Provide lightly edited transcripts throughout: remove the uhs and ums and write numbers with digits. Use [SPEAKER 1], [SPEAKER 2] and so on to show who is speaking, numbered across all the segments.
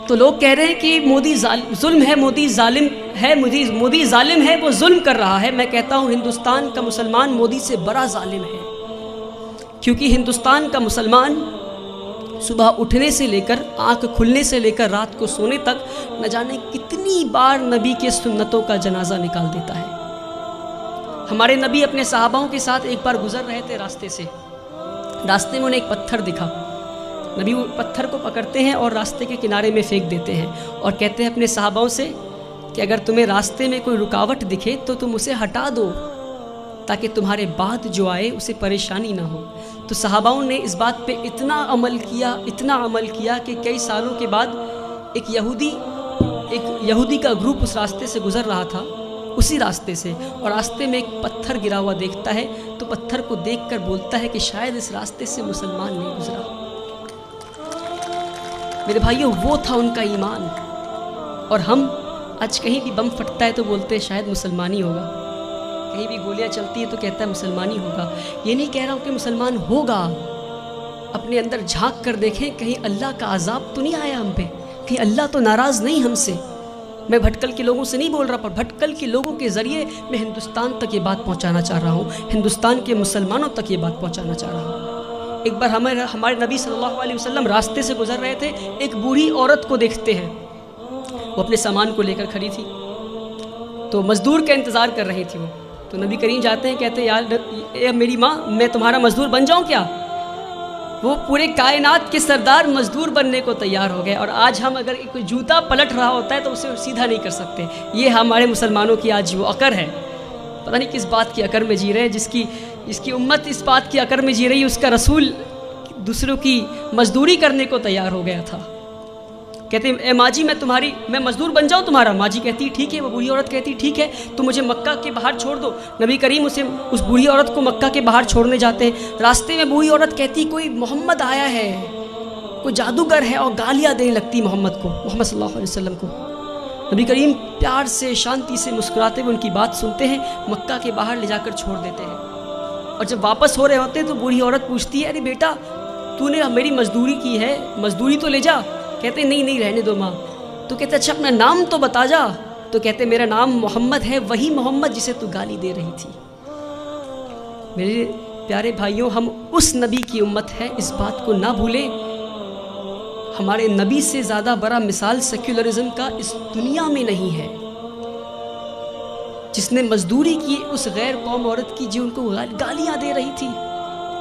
[SPEAKER 1] تو لوگ کہہ رہے ہیں کہ مودی ظلم ہے، مودی ظالم ہے، مودی ظالم ہے، وہ ظلم کر رہا ہے۔ میں کہتا ہوں ہندوستان کا مسلمان مودی سے بڑا ظالم ہے، کیونکہ ہندوستان کا مسلمان صبح اٹھنے سے لے کر آنکھ کھلنے سے لے کر رات کو سونے تک نہ جانے کتنی بار نبی کے سنتوں کا جنازہ نکال دیتا ہے۔ ہمارے نبی اپنے صحاباؤں کے ساتھ ایک بار گزر رہے تھے راستے سے، راستے میں انہیں ایک پتھر دکھا، نبی وہ پتھر کو پکڑتے ہیں اور راستے کے کنارے میں پھینک دیتے ہیں اور کہتے ہیں اپنے صحاباؤں سے کہ اگر تمہیں راستے میں کوئی رکاوٹ دکھے تو تم اسے ہٹا دو تاکہ تمہارے بعد جو آئے اسے پریشانی نہ ہو۔ تو صحاباؤں نے اس بات پہ اتنا عمل کیا کہ کئی سالوں کے بعد ایک یہودی کا گروپ اس راستے سے گزر رہا تھا، اسی راستے سے، اور راستے میں ایک پتھر گرا ہوا دیکھتا ہے تو پتھر کو دیکھ کر بولتا ہے کہ شاید اس راستے سے مسلمان نہیں گزرا۔ میرے بھائیوں، وہ تھا ان کا ایمان۔ اور ہم آج کہیں بھی بم پھٹتا ہے تو بولتے ہیں شاید مسلمانی ہوگا، کہیں بھی گولیاں چلتی ہیں تو کہتا ہے مسلمانی ہوگا۔ یہ نہیں کہہ رہا ہوں کہ مسلمان ہوگا، اپنے اندر جھانک کر دیکھیں کہیں اللہ کا عذاب تو نہیں آیا ہم پہ، کہیں اللہ تو ناراض نہیں ہم سے۔ میں بھٹکل کے لوگوں سے نہیں بول رہا، پر بھٹکل کے لوگوں کے ذریعے میں ہندوستان تک یہ بات پہنچانا چاہ رہا ہوں، ہندوستان کے مسلمانوں تک یہ بات پہنچانا چاہ رہا ہوں۔ ایک بار ہمارے نبی صلی اللہ علیہ وسلم راستے سے گزر رہے تھے، ایک بوڑھی عورت کو دیکھتے ہیں، وہ اپنے سامان کو لے کر کھڑی تھی، تو مزدور کا انتظار کر رہی تھی وہ۔ تو نبی کریم جاتے ہیں، کہتے ہیں اے میری ماں، میں تمہارا مزدور بن جاؤں کیا؟ وہ پورے کائنات کے سردار مزدور بننے کو تیار ہو گئے، اور آج ہم اگر کوئی جوتا پلٹ رہا ہوتا ہے تو اسے سیدھا نہیں کر سکتے۔ یہ ہمارے مسلمانوں کی آج وہ عقر ہے، پتہ نہیں کس بات کی عقر میں جی رہے ہیں، جس کی امت اس بات کی عقر میں جی رہی ہے، اس کا رسول دوسروں کی مزدوری کرنے کو تیار ہو گیا تھا۔ کہتے ہیں اے ماں جی، میں مزدور بن جاؤں تمہارا؟ ماں جی کہتی ٹھیک ہے، وہ بوڑھی عورت کہتی ٹھیک ہے، تو مجھے مکہ کے باہر چھوڑ دو۔ نبی کریم اس بوڑھی عورت کو مکہ کے باہر چھوڑنے جاتے ہیں، راستے میں بوڑھی عورت کہتی کوئی محمد آیا ہے، کوئی جادوگر ہے، اور گالیاں دینے لگتی محمد صلی اللہ علیہ وسلم کو۔ نبی کریم پیار سے شانتی سے مسکراتے ہوئے ان کی بات سنتے ہیں، مکہ کے باہر لے جا کر چھوڑ دیتے ہیں۔ اور جب واپس ہو رہے ہوتے ہیں تو بوڑھی عورت پوچھتی ہے ارے بیٹا، تو نے میری مزدوری کی ہے، مزدوری تو لے جا۔ کہتے ہیں نہیں رہنے دو ماں۔ تو کہتے اچھا اپنا نام تو بتا جا۔ تو کہتے میرا نام محمد ہے، وہی محمد جسے تو گالی دے رہی تھی۔ میرے پیارے بھائیوں، ہم اس نبی کی امت ہے، اس بات کو نہ بھولیں۔ ہمارے نبی سے زیادہ بڑا مثال سیکولرزم کا اس دنیا میں نہیں ہے، جس نے مزدوری کی اس غیر قوم عورت کی جو ان کو گالیاں دے رہی تھی،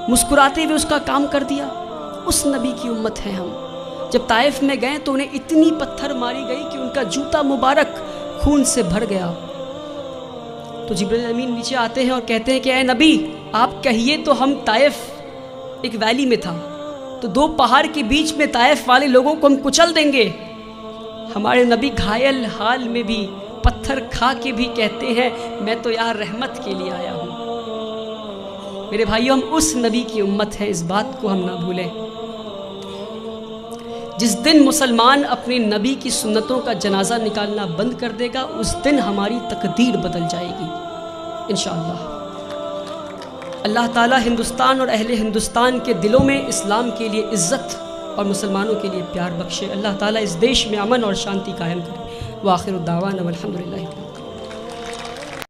[SPEAKER 1] مسکراتے ہوئے اس کا کام کر دیا۔ اس نبی کی امت ہے ہم۔ جب طائف میں گئے تو انہیں اتنی پتھر ماری گئی کہ ان کا جوتا مبارک خون سے بھر گیا۔ تو جبرائیل امین نیچے آتے ہیں اور کہتے ہیں کہ اے نبی، آپ کہیے تو ہم طائف ایک ویلی میں تھا، تو 2 پہاڑ کے بیچ میں طائف والے لوگوں کو ہم کچل دیں گے۔ ہمارے نبی گھائل حال میں بھی پتھر کھا کے بھی کہتے ہیں میں تو یہاں رحمت کے لیے آیا ہوں۔ میرے بھائیوں، ہم اس نبی کی امت ہے، اس بات کو ہم نہ بھولیں۔ جس دن مسلمان اپنے نبی کی سنتوں کا جنازہ نکالنا بند کر دے گا، اس دن ہماری تقدیر بدل جائے گی انشاءاللہ۔ اللہ تعالی ہندوستان اور اہل ہندوستان کے دلوں میں اسلام کے لیے عزت اور مسلمانوں کے لیے پیار بخشے۔ اللہ تعالی اس دیش میں امن اور شانتی قائم کرے۔ وآخر الدعوانا والحمدللہ۔